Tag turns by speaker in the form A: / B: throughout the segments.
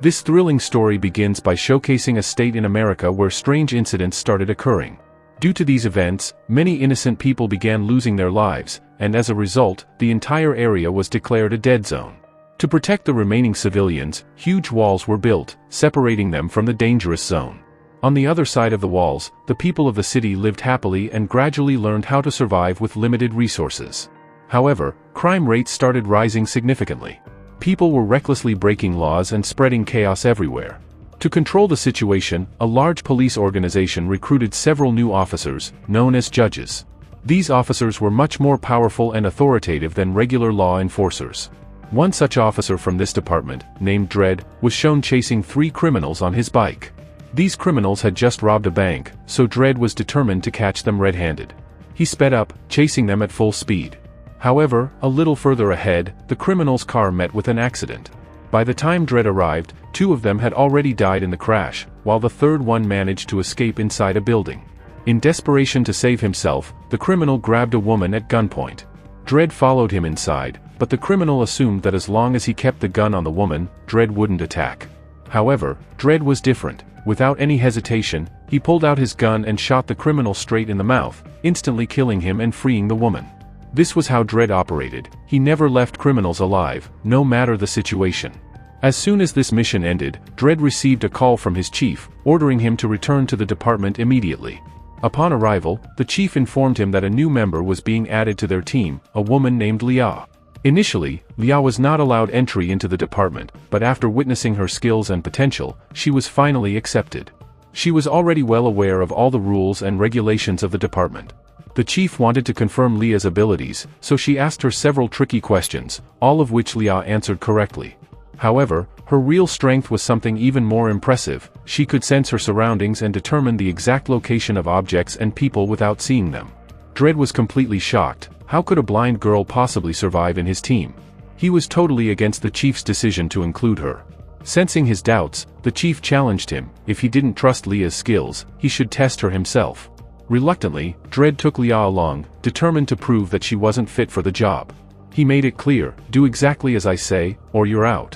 A: This thrilling story begins by showcasing a state in America where strange incidents started occurring. Due to these events, many innocent people began losing their lives, and as a result, the entire area was declared a dead zone. To protect the remaining civilians, huge walls were built, separating them from the dangerous zone. On the other side of the walls, the people of the city lived happily and gradually learned how to survive with limited resources. However, crime rates started rising significantly. People were recklessly breaking laws and spreading chaos everywhere. To control the situation, a large police organization recruited several new officers, known as judges. These officers were much more powerful and authoritative than regular law enforcers. One such officer from this department, named Dredd, was shown chasing 3 criminals on his bike. These criminals had just robbed a bank, so Dredd was determined to catch them red-handed. He sped up, chasing them at full speed. However, a little further ahead, the criminals' car met with an accident. By the time Dredd arrived, 2 of them had already died in the crash, while the third one managed to escape inside a building. In desperation to save himself, the criminal grabbed a woman at gunpoint. Dredd followed him inside, but the criminal assumed that as long as he kept the gun on the woman, Dredd wouldn't attack. However, Dredd was different. Without any hesitation, he pulled out his gun and shot the criminal straight in the mouth, instantly killing him and freeing the woman. This was how Dredd operated. He never left criminals alive, no matter the situation. As soon as this mission ended, Dredd received a call from his chief, ordering him to return to the department immediately. Upon arrival, the chief informed him that a new member was being added to their team, a woman named Leah. Initially, Leah was not allowed entry into the department, but after witnessing her skills and potential, she was finally accepted. She was already well aware of all the rules and regulations of the department. The chief wanted to confirm Leah's abilities, so she asked her several tricky questions, all of which Leah answered correctly. However, her real strength was something even more impressive. She could sense her surroundings and determine the exact location of objects and people without seeing them. Dredd was completely shocked. How could a blind girl possibly survive in his team? He was totally against the chief's decision to include her. Sensing his doubts, the chief challenged him. If he didn't trust Leah's skills, he should test her himself. Reluctantly, Dredd took Leah along, determined to prove that she wasn't fit for the job. He made it clear, do exactly as I say, or you're out.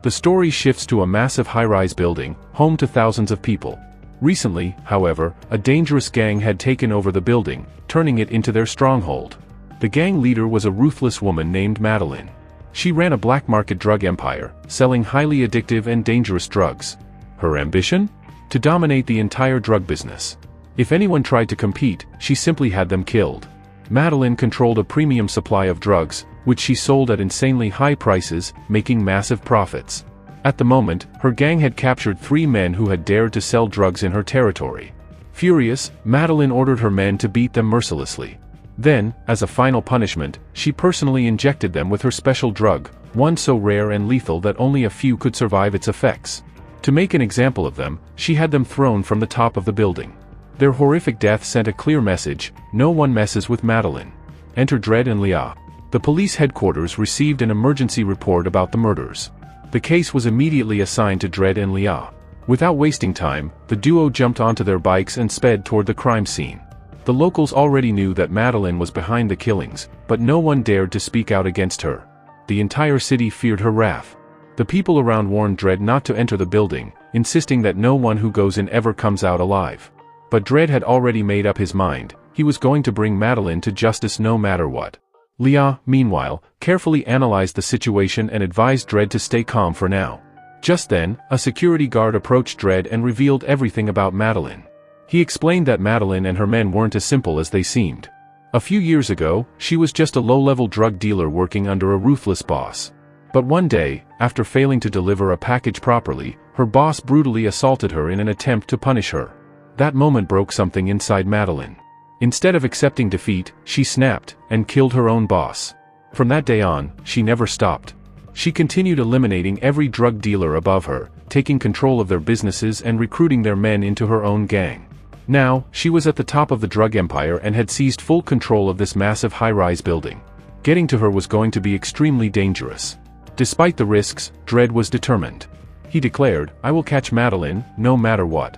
A: The story shifts to a massive high-rise building, home to thousands of people. Recently, however, a dangerous gang had taken over the building, turning it into their stronghold. The gang leader was a ruthless woman named Meline. She ran a black market drug empire, selling highly addictive and dangerous drugs. Her ambition? To dominate the entire drug business. If anyone tried to compete, she simply had them killed. Meline controlled a premium supply of drugs, which she sold at insanely high prices, making massive profits. At the moment, her gang had captured 3 men who had dared to sell drugs in her territory. Furious, Meline ordered her men to beat them mercilessly. Then, as a final punishment, she personally injected them with her special drug, one so rare and lethal that only a few could survive its effects. To make an example of them, she had them thrown from the top of the building. Their horrific death sent a clear message: no one messes with Meline. Enter Dredd and Leah. The police headquarters received an emergency report about the murders. The case was immediately assigned to Dredd and Leah. Without wasting time, the duo jumped onto their bikes and sped toward the crime scene. The locals already knew that Meline was behind the killings, but no one dared to speak out against her. The entire city feared her wrath. The people around warned Dredd not to enter the building, insisting that no one who goes in ever comes out alive. But Dredd had already made up his mind. He was going to bring Meline to justice no matter what. Leah, meanwhile, carefully analyzed the situation and advised Dredd to stay calm for now. Just then, a security guard approached Dredd and revealed everything about Meline. He explained that Meline and her men weren't as simple as they seemed. A few years ago, she was just a low-level drug dealer working under a ruthless boss. But one day, after failing to deliver a package properly, her boss brutally assaulted her in an attempt to punish her. That moment broke something inside Meline. Instead of accepting defeat, she snapped and killed her own boss. From that day on, she never stopped. She continued eliminating every drug dealer above her, taking control of their businesses and recruiting their men into her own gang. Now, she was at the top of the drug empire and had seized full control of this massive high-rise building. Getting to her was going to be extremely dangerous. Despite the risks, Dredd was determined. He declared, "I will catch Meline, no matter what."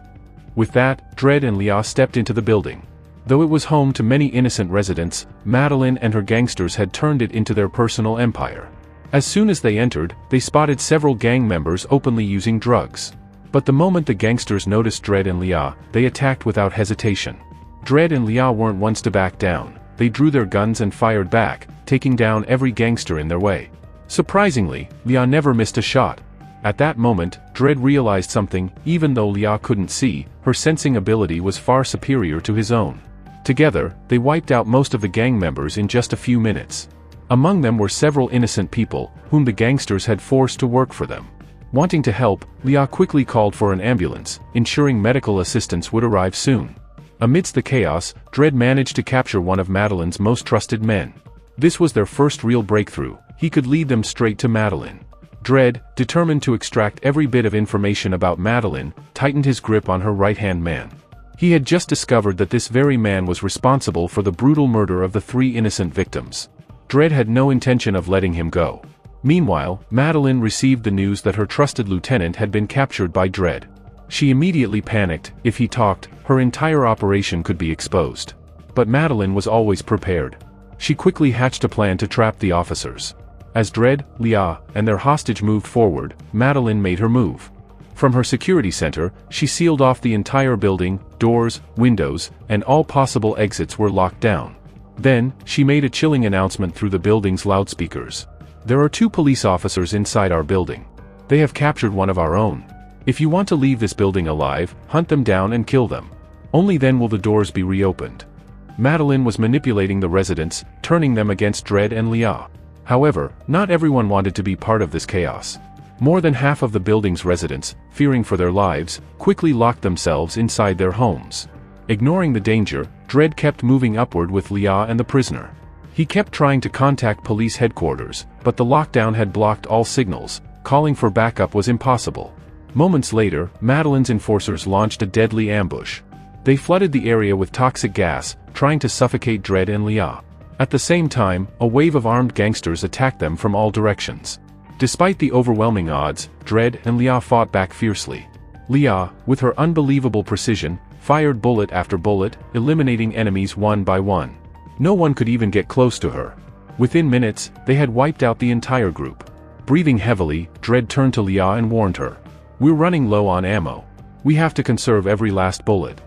A: With that, Dredd and Leah stepped into the building. Though it was home to many innocent residents, Meline and her gangsters had turned it into their personal empire. As soon as they entered, they spotted several gang members openly using drugs. But the moment the gangsters noticed Dredd and Leah, they attacked without hesitation. Dredd and Leah weren't ones to back down. They drew their guns and fired back, taking down every gangster in their way. Surprisingly, Leah never missed a shot. At that moment, Dredd realized something. Even though Leah couldn't see, her sensing ability was far superior to his own. Together, they wiped out most of the gang members in just a few minutes. Among them were several innocent people, whom the gangsters had forced to work for them. Wanting to help, Leah quickly called for an ambulance, ensuring medical assistance would arrive soon. Amidst the chaos, Dredd managed to capture one of Medeline's most trusted men. This was their first real breakthrough. He could lead them straight to Meline. Dredd, determined to extract every bit of information about Meline, tightened his grip on her right-hand man. He had just discovered that this very man was responsible for the brutal murder of the 3 innocent victims. Dredd had no intention of letting him go. Meanwhile, Meline received the news that her trusted lieutenant had been captured by Dredd. She immediately panicked. If he talked, her entire operation could be exposed. But Meline was always prepared. She quickly hatched a plan to trap the officers. As Dredd, Leah, and their hostage moved forward, Meline made her move. From her security center, she sealed off the entire building. Doors, windows, and all possible exits were locked down. Then, she made a chilling announcement through the building's loudspeakers. "There are 2 police officers inside our building. They have captured one of our own. If you want to leave this building alive, hunt them down and kill them. Only then will the doors be reopened." Meline was manipulating the residents, turning them against Dredd and Leah. However, not everyone wanted to be part of this chaos. More than half of the building's residents, fearing for their lives, quickly locked themselves inside their homes. Ignoring the danger, Dredd kept moving upward with Leah and the prisoner. He kept trying to contact police headquarters, but the lockdown had blocked all signals. Calling for backup was impossible. Moments later, Medeline's enforcers launched a deadly ambush. They flooded the area with toxic gas, trying to suffocate Dredd and Leah. At the same time, a wave of armed gangsters attacked them from all directions. Despite the overwhelming odds, Dredd and Leah fought back fiercely. Leah, with her unbelievable precision, fired bullet after bullet, eliminating enemies one by one. No one could even get close to her. Within minutes, they had wiped out the entire group. Breathing heavily, Dredd turned to Leah and warned her. "We're running low on ammo. We have to conserve every last bullet."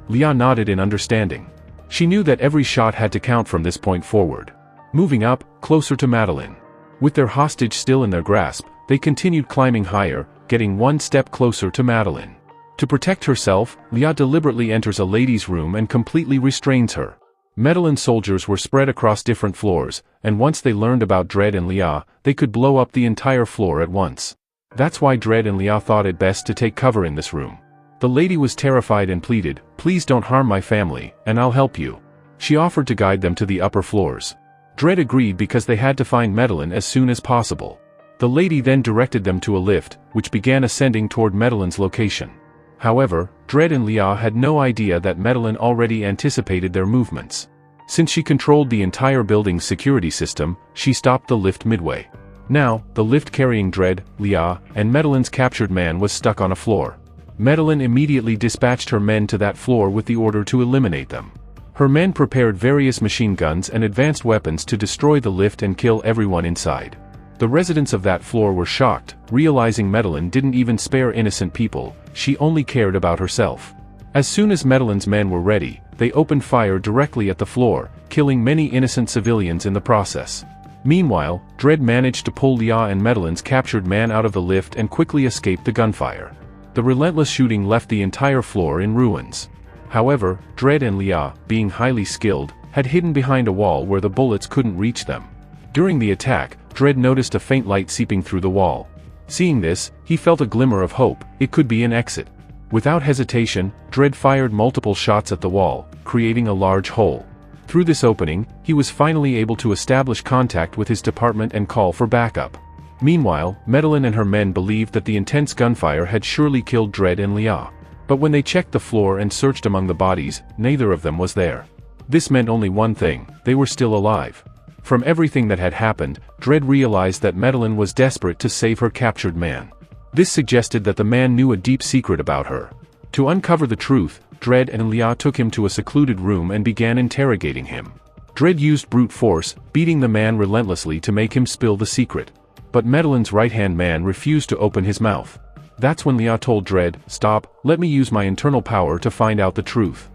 A: Leah nodded in understanding. She knew that every shot had to count from this point forward. Moving up, closer to Meline. With their hostage still in their grasp, they continued climbing higher, getting one step closer to Meline. To protect herself, Leah deliberately enters a lady's room and completely restrains her. Medeline's soldiers were spread across different floors, and once they learned about Dredd and Leah, they could blow up the entire floor at once. That's why Dredd and Leah thought it best to take cover in this room. The lady was terrified and pleaded, "Please don't harm my family, and I'll help you." She offered to guide them to the upper floors. Dredd agreed because they had to find Meline as soon as possible. The lady then directed them to a lift, which began ascending toward Medeline's location. However, Dredd and Leah had no idea that Meline already anticipated their movements. Since she controlled the entire building's security system, she stopped the lift midway. Now, the lift carrying Dredd, Leah, and Medeline's captured man was stuck on a floor. Meline immediately dispatched her men to that floor with the order to eliminate them. Her men prepared various machine guns and advanced weapons to destroy the lift and kill everyone inside. The residents of that floor were shocked, realizing Meline didn't even spare innocent people. She only cared about herself. As soon as Medeline's men were ready, they opened fire directly at the floor, killing many innocent civilians in the process. Meanwhile, Dredd managed to pull Leah and Medeline's captured man out of the lift and quickly escaped the gunfire. The relentless shooting left the entire floor in ruins. However, Dredd and Leah, being highly skilled, had hidden behind a wall where the bullets couldn't reach them. During the attack, Dredd noticed a faint light seeping through the wall. Seeing this, he felt a glimmer of hope. It could be an exit. Without hesitation, Dredd fired multiple shots at the wall, creating a large hole. Through this opening, he was finally able to establish contact with his department and call for backup. Meanwhile, Meline and her men believed that the intense gunfire had surely killed Dredd and Leah. But when they checked the floor and searched among the bodies, neither of them was there. This meant only one thing: they were still alive. From everything that had happened, Dredd realized that Meline was desperate to save her captured man. This suggested that the man knew a deep secret about her. To uncover the truth, Dredd and Leah took him to a secluded room and began interrogating him. Dredd used brute force, beating the man relentlessly to make him spill the secret. but Medeline's right-hand man refused to open his mouth. That's when Leah told Dredd, "Stop, let me use my internal power to find out the truth."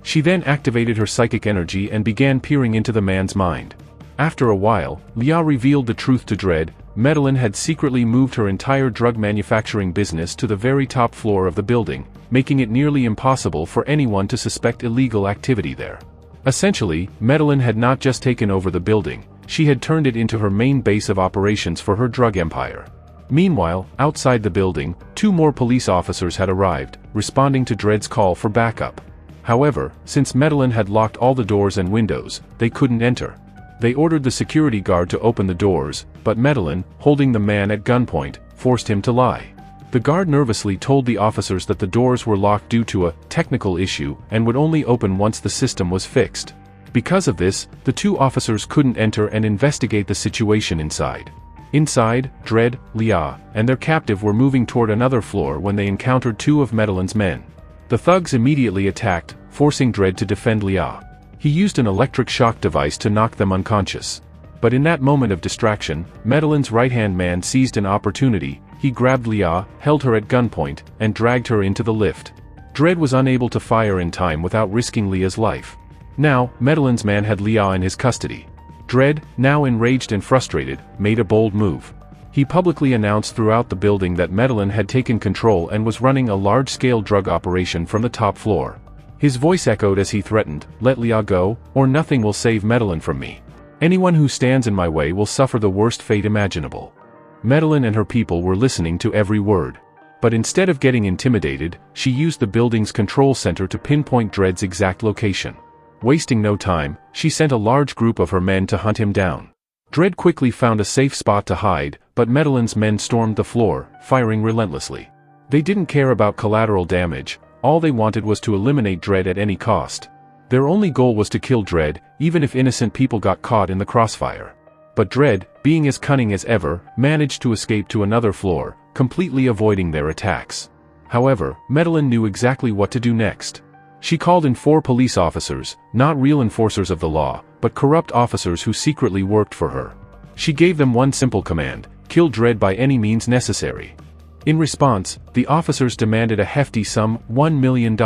A: She then activated her psychic energy and began peering into the man's mind. After a while, Leah revealed the truth to Dredd. Meline had secretly moved her entire drug manufacturing business to the very top floor of the building, making it nearly impossible for anyone to suspect illegal activity there. Essentially, Meline had not just taken over the building, she had turned it into her main base of operations for her drug empire. Meanwhile, outside the building, 2 more police officers had arrived, responding to Dredd's call for backup. However, since Meline had locked all the doors and windows, they couldn't enter. They ordered the security guard to open the doors, but Meline, holding the man at gunpoint, forced him to lie. The guard nervously told the officers that the doors were locked due to a technical issue and would only open once the system was fixed. Because of this, the 2 officers couldn't enter and investigate the situation inside. Inside, Dredd, Leah, and their captive were moving toward another floor when they encountered 2 of Medeline's men. The thugs immediately attacked, forcing Dredd to defend Leah. He used an electric shock device to knock them unconscious. But in that moment of distraction, Medeline's right-hand man seized an opportunity. He grabbed Leah, held her at gunpoint, and dragged her into the lift. Dredd was unable to fire in time without risking Leah's life. Now, Medeline's man had Leah in his custody. Dredd, now enraged and frustrated, made a bold move. He publicly announced throughout the building that Meline had taken control and was running a large-scale drug operation from the top floor. His voice echoed as he threatened, "Let Leah go, or nothing will save Meline from me. Anyone who stands in my way will suffer the worst fate imaginable." Meline and her people were listening to every word. But instead of getting intimidated, she used the building's control center to pinpoint Dredd's exact location. Wasting no time, she sent a large group of her men to hunt him down. Dredd quickly found a safe spot to hide, but Medeline's men stormed the floor, firing relentlessly. They didn't care about collateral damage. All they wanted was to eliminate Dredd at any cost. Their only goal was to kill Dredd, even if innocent people got caught in the crossfire. But Dredd, being as cunning as ever, managed to escape to another floor, completely avoiding their attacks. However, Meline knew exactly what to do next. She called in 4 police officers, not real enforcers of the law, but corrupt officers who secretly worked for her. She gave them one simple command: kill Dredd by any means necessary. In response, the officers demanded a hefty sum, $1 million,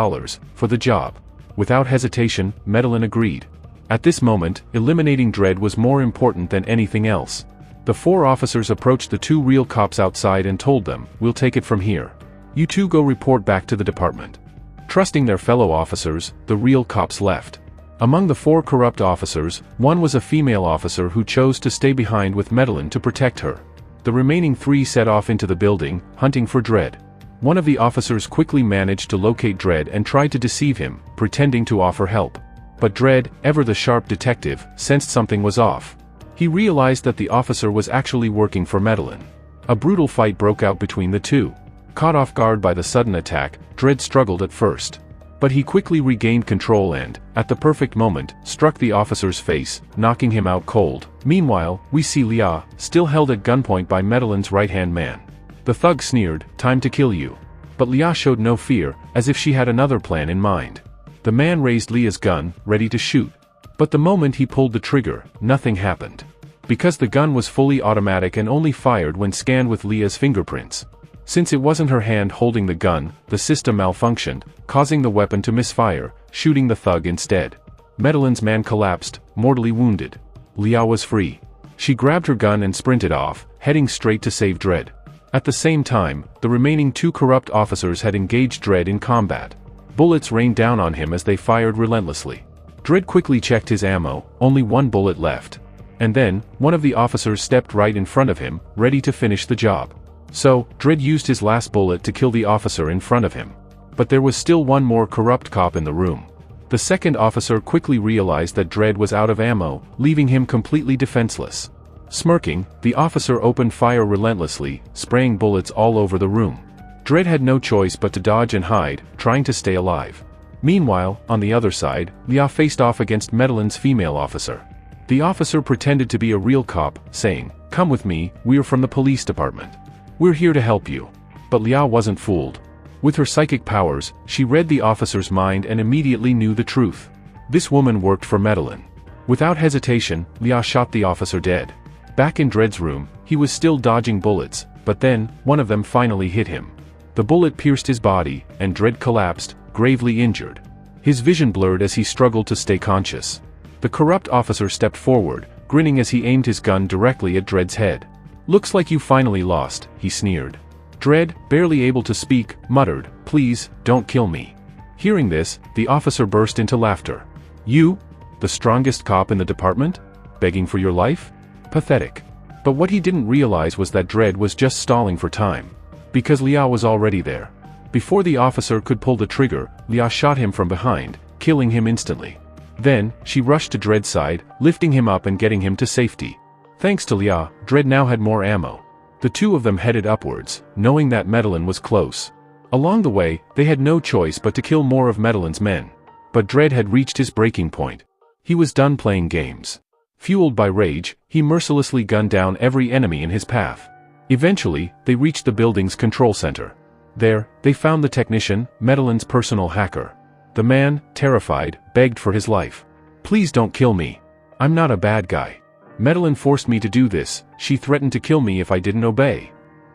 A: for the job. Without hesitation, Meline agreed. At this moment, eliminating Dredd was more important than anything else. The 4 officers approached the 2 real cops outside and told them, "We'll take it from here. You 2 go report back to the department." Trusting their fellow officers, the real cops left. Among the 4 corrupt officers, one was a female officer who chose to stay behind with Meline to protect her. The remaining 3 set off into the building, hunting for Dredd. One of the officers quickly managed to locate Dredd and tried to deceive him, pretending to offer help. But Dredd, ever the sharp detective, sensed something was off. He realized that the officer was actually working for Meline. A brutal fight broke out between the 2. Caught off guard by the sudden attack, Dredd struggled at first. But he quickly regained control and, at the perfect moment, struck the officer's face, knocking him out cold. Meanwhile, we see Leah, still held at gunpoint by Medeline's right-hand man. The thug sneered, "Time to kill you." But Leah showed no fear, as if she had another plan in mind. The man raised Leah's gun, ready to shoot. But the moment he pulled the trigger, nothing happened. Because the gun was fully automatic and only fired when scanned with Leah's fingerprints. Since it wasn't her hand holding the gun, the system malfunctioned, causing the weapon to misfire, shooting the thug instead. Medeline's man collapsed, mortally wounded. Leah was free. She grabbed her gun and sprinted off, heading straight to save Dredd. At the same time, the remaining 2 corrupt officers had engaged Dredd in combat. Bullets rained down on him as they fired relentlessly. Dredd quickly checked his ammo, only 1 bullet left. And then, one of the officers stepped right in front of him, ready to finish the job. So, Dredd used his last bullet to kill the officer in front of him. But there was still one more corrupt cop in the room. The second officer quickly realized that Dredd was out of ammo, leaving him completely defenseless. Smirking, the officer opened fire relentlessly, spraying bullets all over the room. Dredd had no choice but to dodge and hide, trying to stay alive. Meanwhile, on the other side, Leah faced off against Medeline's female officer. The officer pretended to be a real cop, saying, "Come with me, we're from the police department. We're here to help you." But Leah wasn't fooled. With her psychic powers, she read the officer's mind and immediately knew the truth. This woman worked for Meline. Without hesitation, Leah shot the officer dead. Back in Dredd's room, he was still dodging bullets, but then, one of them finally hit him. The bullet pierced his body, and Dredd collapsed, gravely injured. His vision blurred as he struggled to stay conscious. The corrupt officer stepped forward, grinning as he aimed his gun directly at Dredd's head. "Looks like you finally lost," he sneered. Dredd, barely able to speak, muttered, "Please, don't kill me." Hearing this, the officer burst into laughter. "You? The strongest cop in the department? Begging for your life? Pathetic." But what he didn't realize was that Dredd was just stalling for time. Because Leah was already there. Before the officer could pull the trigger, Leah shot him from behind, killing him instantly. Then, she rushed to Dredd's side, lifting him up and getting him to safety. Thanks to Leah, Dredd now had more ammo. The two of them headed upwards, knowing that Meline was close. Along the way, they had no choice but to kill more of Medeline's men. But Dredd had reached his breaking point. He was done playing games. Fueled by rage, he mercilessly gunned down every enemy in his path. Eventually, they reached the building's control center. There, they found the technician, Medeline's personal hacker. The man, terrified, begged for his life. "Please don't kill me. I'm not a bad guy. Meline forced me to do this, she threatened to kill me if I didn't obey."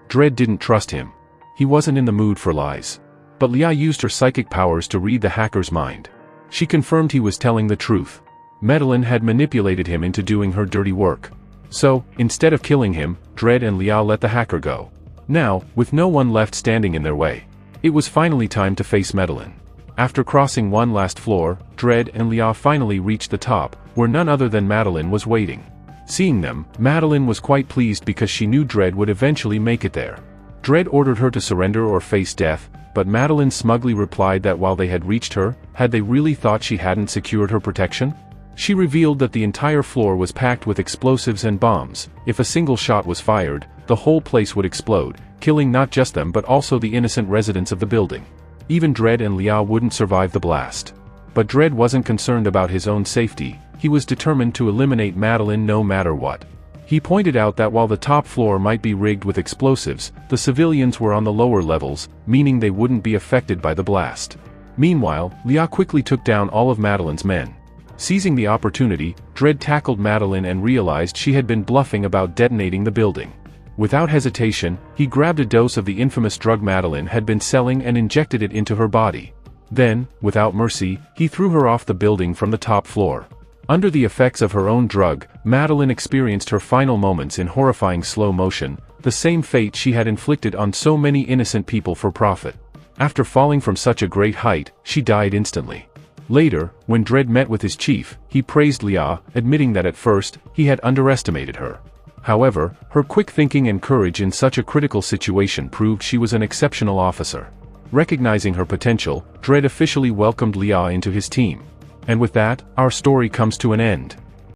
A: Dredd didn't trust him. He wasn't in the mood for lies. But Leah used her psychic powers to read the hacker's mind. She confirmed he was telling the truth. Meline had manipulated him into doing her dirty work. So, instead of killing him, Dredd and Leah let the hacker go. Now, with no one left standing in their way, it was finally time to face Meline. After crossing one last floor, Dredd and Leah finally reached the top, where none other than Meline was waiting. Seeing them, Meline was quite pleased because she knew Dredd would eventually make it there. Dredd ordered her to surrender or face death, but Meline smugly replied that while they had reached her, had they really thought she hadn't secured her protection? She revealed that the entire floor was packed with explosives and bombs. If a single shot was fired, the whole place would explode, killing not just them but also the innocent residents of the building. Even Dredd and Leah wouldn't survive the blast. But Dredd wasn't concerned about his own safety, he was determined to eliminate Meline no matter what. He pointed out that while the top floor might be rigged with explosives, the civilians were on the lower levels, meaning they wouldn't be affected by the blast. Meanwhile, Leah quickly took down all of Medeline's men. Seizing the opportunity, Dredd tackled Meline and realized she had been bluffing about detonating the building. Without hesitation, he grabbed a dose of the infamous drug Meline had been selling and injected it into her body. Then, without mercy, he threw her off the building from the top floor. Under the effects of her own drug, Meline experienced her final moments in horrifying slow motion, the same fate she had inflicted on so many innocent people for profit. After falling from such a great height, she died instantly. Later, when Dredd met with his chief, he praised Leah, admitting that at first, he had underestimated her. However, her quick thinking and courage in such a critical situation proved she was an exceptional officer. Recognizing her potential, Dredd officially welcomed Leah into his team. And with that, our story comes to an end.